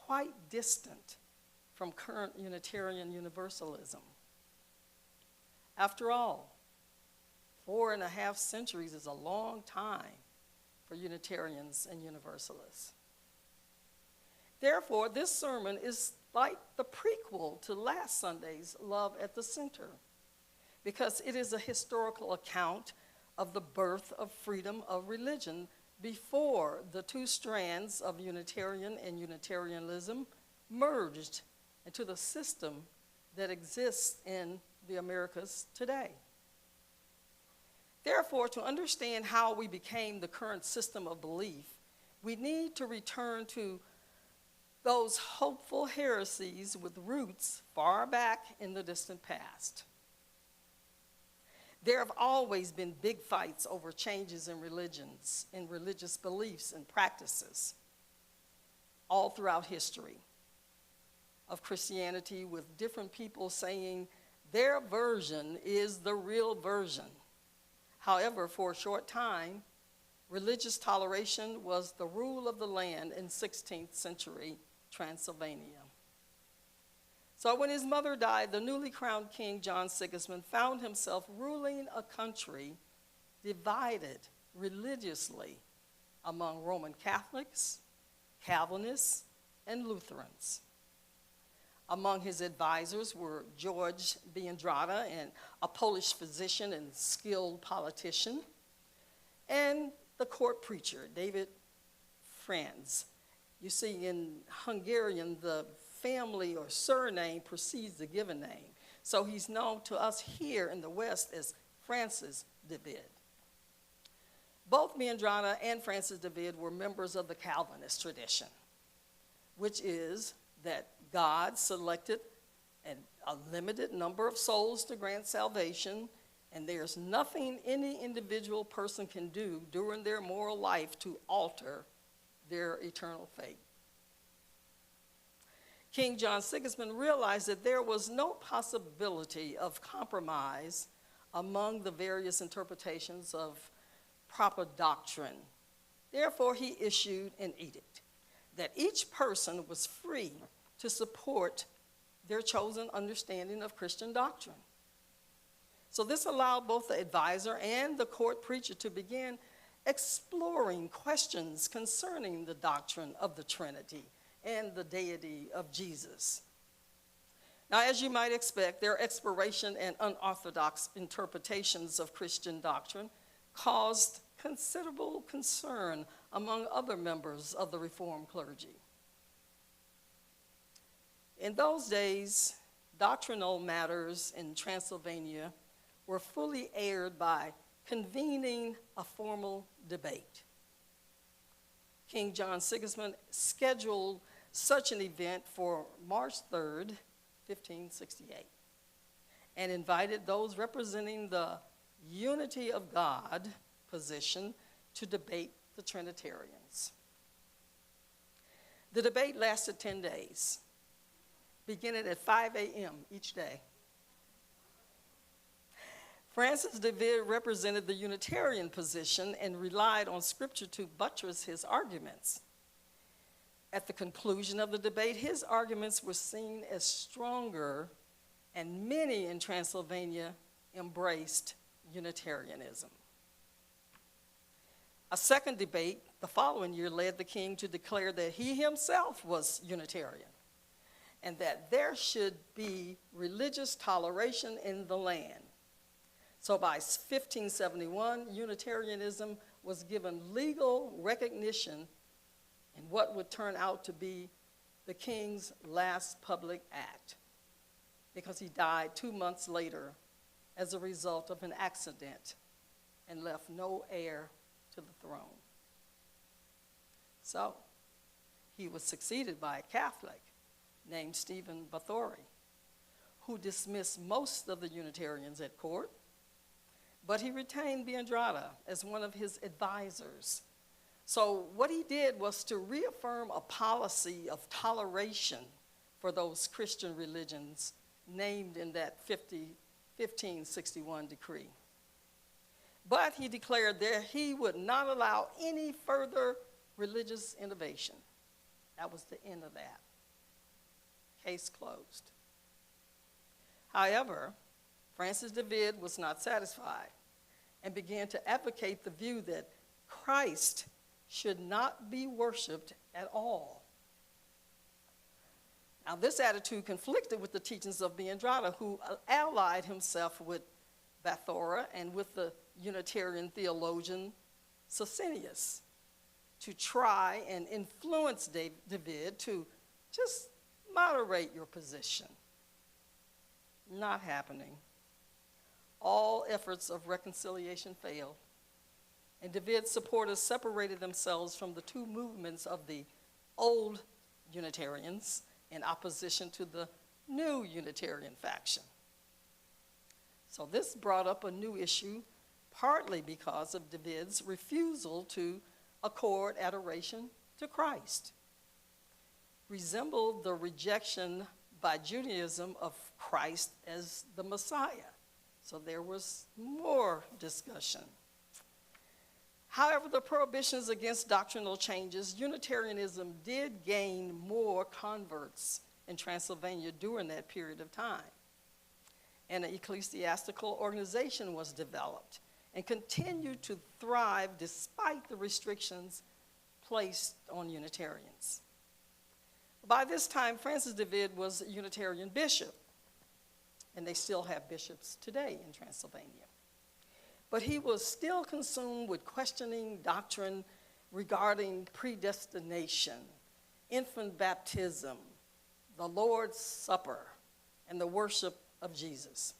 quite distant from current Unitarian Universalism. After all, 4.5 centuries is a long time for Unitarians and Universalists. Therefore, this sermon is like the prequel to last Sunday's Love at the Center, because it is a historical account of the birth of freedom of religion before the two strands of Unitarian and Unitarianism merged into the system that exists in the Americas today. Therefore, to understand how we became the current system of belief, we need to return to those hopeful heresies with roots far back in the distant past. There have always been big fights over changes in religions, in religious beliefs and practices, all throughout history of Christianity, with different people saying their version is the real version. However, for a short time, religious toleration was the rule of the land in 16th century Transylvania. So when his mother died, the newly crowned King John Sigismund found himself ruling a country divided religiously among Roman Catholics, Calvinists, and Lutherans. Among his advisors were George Biandrata, and a Polish physician and skilled politician, and the court preacher, David Franz. You see, in Hungarian, the family or surname precedes the given name. So he's known to us here in the West as Francis David. Both Biandrata and Francis David were members of the Calvinist tradition, which is that God selected a limited number of souls to grant salvation, and there's nothing any individual person can do during their moral life to alter their eternal fate. King John Sigismund realized that there was no possibility of compromise among the various interpretations of proper doctrine. Therefore, he issued an edict that each person was free to support their chosen understanding of Christian doctrine. So this allowed both the advisor and the court preacher to begin exploring questions concerning the doctrine of the Trinity and the deity of Jesus. Now, as you might expect, their exploration and unorthodox interpretations of Christian doctrine caused considerable concern among other members of the Reformed clergy. In those days, doctrinal matters in Transylvania were fully aired by convening a formal debate. King John Sigismund scheduled such an event for March 3rd, 1568, and invited those representing the unity of God position to debate the Trinitarians. The debate lasted 10 days, beginning at 5 a.m. each day. Francis David represented the Unitarian position and relied on scripture to buttress his arguments. At the conclusion of the debate, his arguments were seen as stronger, and many in Transylvania embraced Unitarianism. A second debate the following year led the king to declare that he himself was Unitarian and that there should be religious toleration in the land. So by 1571, Unitarianism was given legal recognition in what would turn out to be the king's last public act, because he died 2 months later as a result of an accident and left no heir to the throne. So he was succeeded by a Catholic named Stephen Bathory, who dismissed most of the Unitarians at court, but he retained Biandrata as one of his advisors. So what he did was to reaffirm a policy of toleration for those Christian religions named in that 1561 decree. But he declared that he would not allow any further religious innovation. That was the end of that. Case closed. However, Francis David was not satisfied and began to advocate the view that Christ should not be worshiped at all. Now, this attitude conflicted with the teachings of Biandrata, who allied himself with Bathora and with the Unitarian theologian Socinius to try and influence David to just moderate your position. Not happening. All efforts of reconciliation failed, and David's supporters separated themselves from the two movements of the old Unitarians in opposition to the new Unitarian faction. So this brought up a new issue, partly because of David's refusal to accord adoration to Christ. Resembled the rejection by Judaism of Christ as the Messiah. So there was more discussion. However, the prohibitions against doctrinal changes, Unitarianism did gain more converts in Transylvania during that period of time. And an ecclesiastical organization was developed and continued to thrive despite the restrictions placed on Unitarians. By this time, Francis David was a Unitarian bishop, and they still have bishops today in Transylvania. But he was still consumed with questioning doctrine regarding predestination, infant baptism, the Lord's Supper, and the worship of Jesus.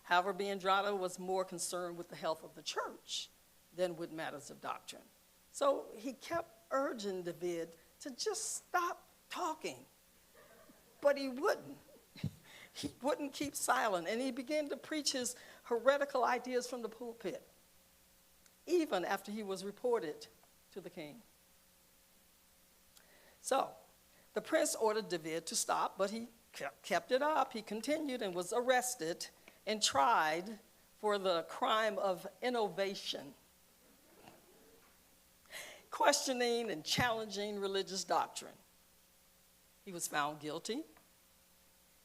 However, Biandrata was more concerned with the health of the church than with matters of doctrine. So he kept urging David to just stop talking. But he wouldn't. He wouldn't keep silent, and he began to preach his heretical ideas from the pulpit, even after he was reported to the king. So the prince ordered David to stop, but he kept it up. He continued and was arrested and tried for the crime of innovation, questioning and challenging religious doctrine. He was found guilty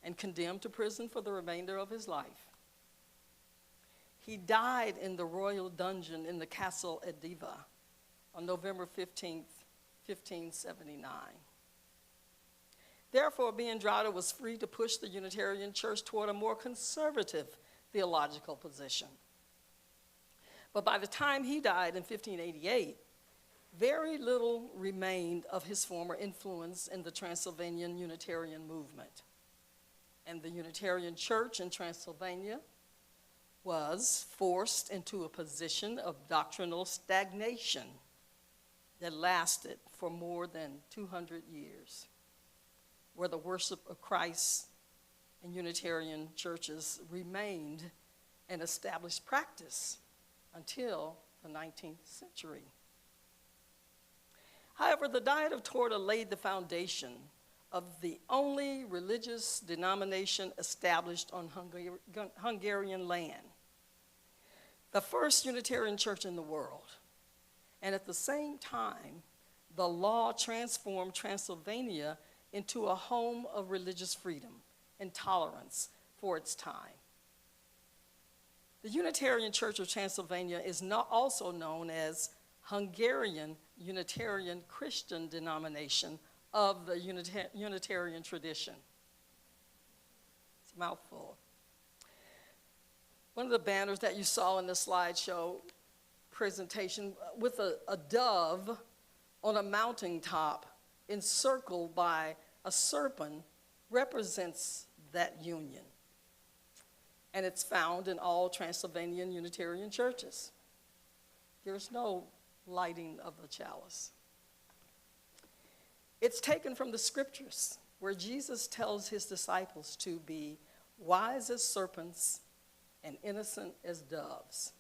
and condemned to prison for the remainder of his life. He died in the royal dungeon in the castle at Diva on November 15th, 1579. Therefore, Biandrata was free to push the Unitarian Church toward a more conservative theological position. But by the time he died in 1588, very little remained of his former influence in the Transylvanian Unitarian movement. And the Unitarian Church in Transylvania was forced into a position of doctrinal stagnation that lasted for more than 200 years, where the worship of Christ in Unitarian churches remained an established practice until the 19th century. However, the Diet of Torda laid the foundation of the only religious denomination established on Hungarian land, the first Unitarian church in the world. And at the same time, the law transformed Transylvania into a home of religious freedom and tolerance for its time. The Unitarian Church of Transylvania is also known as Hungarian Unitarian Christian denomination of the Unitarian tradition. It's a mouthful. One of the banners that you saw in the slideshow presentation with a dove on a mountaintop encircled by a serpent represents that union. And it's found in all Transylvanian Unitarian churches. There's no lighting of the chalice. It's taken from the scriptures, where Jesus tells his disciples to be wise as serpents and innocent as doves.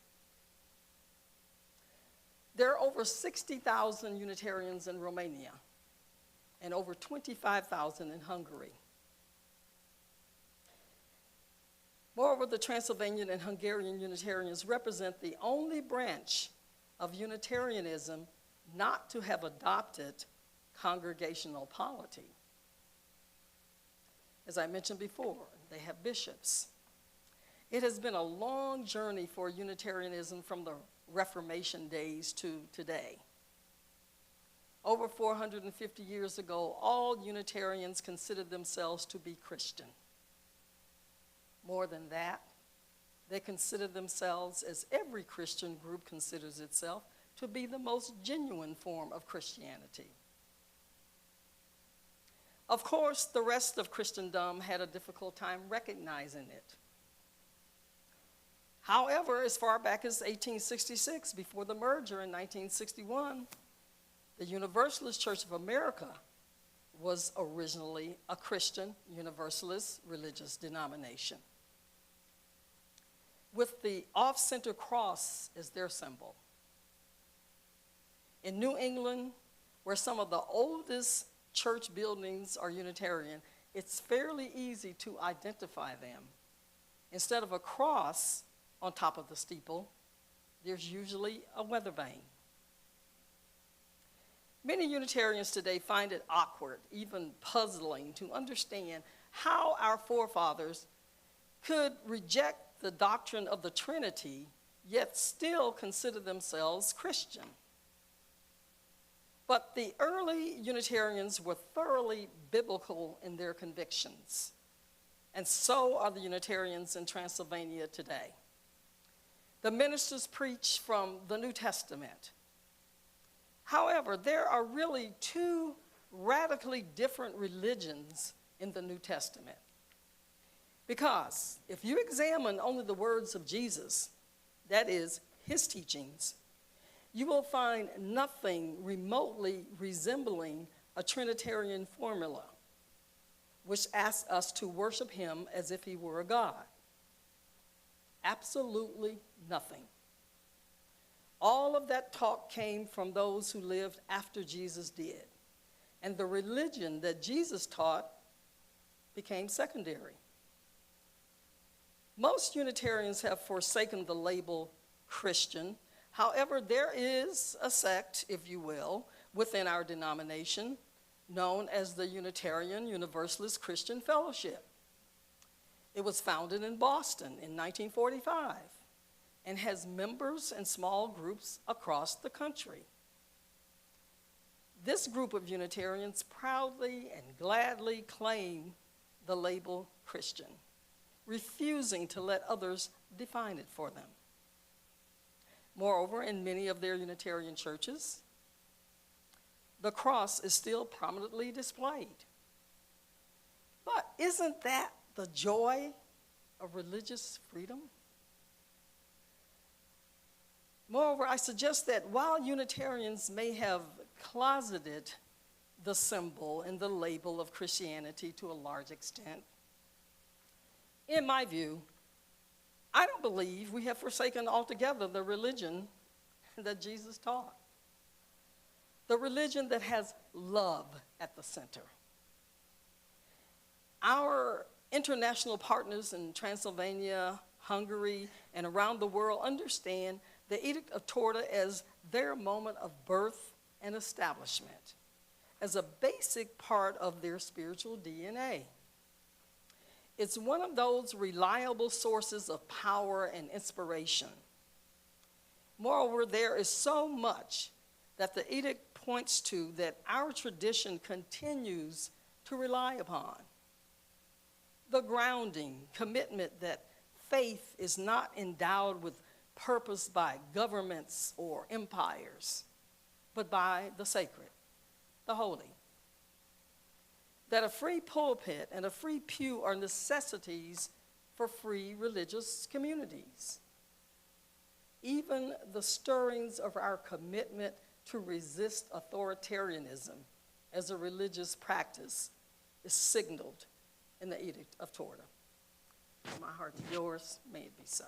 There are over 60,000 Unitarians in Romania and over 25,000 in Hungary. Moreover, the Transylvanian and Hungarian Unitarians represent the only branch of Unitarianism not to have adopted congregational polity. As I mentioned before, they have bishops. It has been a long journey for Unitarianism from the Reformation days to today. Over 450 years ago, all Unitarians considered themselves to be Christian. More than that, they considered themselves, as every Christian group considers itself, to be the most genuine form of Christianity. Of course, the rest of Christendom had a difficult time recognizing it. However, as far back as 1866, before the merger in 1961, the Universalist Church of America was originally a Christian Universalist religious denomination, with the off-center cross as their symbol. In New England, where some of the oldest church buildings are Unitarian, it's fairly easy to identify them. Instead of a cross on top of the steeple, there's usually a weather vane. Many Unitarians today find it awkward, even puzzling, to understand how our forefathers could reject the doctrine of the Trinity, yet still consider themselves Christian. But the early Unitarians were thoroughly biblical in their convictions, and so are the Unitarians in Transylvania today. The ministers preach from the New Testament. However, there are really two radically different religions in the New Testament. Because if you examine only the words of Jesus, that is, his teachings, you will find nothing remotely resembling a Trinitarian formula, which asks us to worship him as if he were a God. Absolutely nothing. All of that talk came from those who lived after Jesus did, and the religion that Jesus taught became secondary. Most Unitarians have forsaken the label Christian. However, there is a sect, if you will, within our denomination known as the Unitarian Universalist Christian Fellowship. It was founded in Boston in 1945 and has members and small groups across the country. This group of Unitarians proudly and gladly claim the label Christian, refusing to let others define it for them. Moreover, in many of their Unitarian churches, the cross is still prominently displayed. But isn't that the joy of religious freedom? Moreover, I suggest that while Unitarians may have closeted the symbol and the label of Christianity to a large extent, in my view, I don't believe we have forsaken altogether the religion that Jesus taught. The religion that has love at the center. Our international partners in Transylvania, Hungary, and around the world understand the Edict of Torda as their moment of birth and establishment, as a basic part of their spiritual DNA. It's one of those reliable sources of power and inspiration. Moreover, there is so much that the edict points to that our tradition continues to rely upon. The grounding, commitment that faith is not endowed with purpose by governments or empires, but by the sacred, the holy. That a free pulpit and a free pew are necessities for free religious communities. Even the stirrings of our commitment to resist authoritarianism as a religious practice is signaled in the Edict of Torda. My heart to yours, may it be so.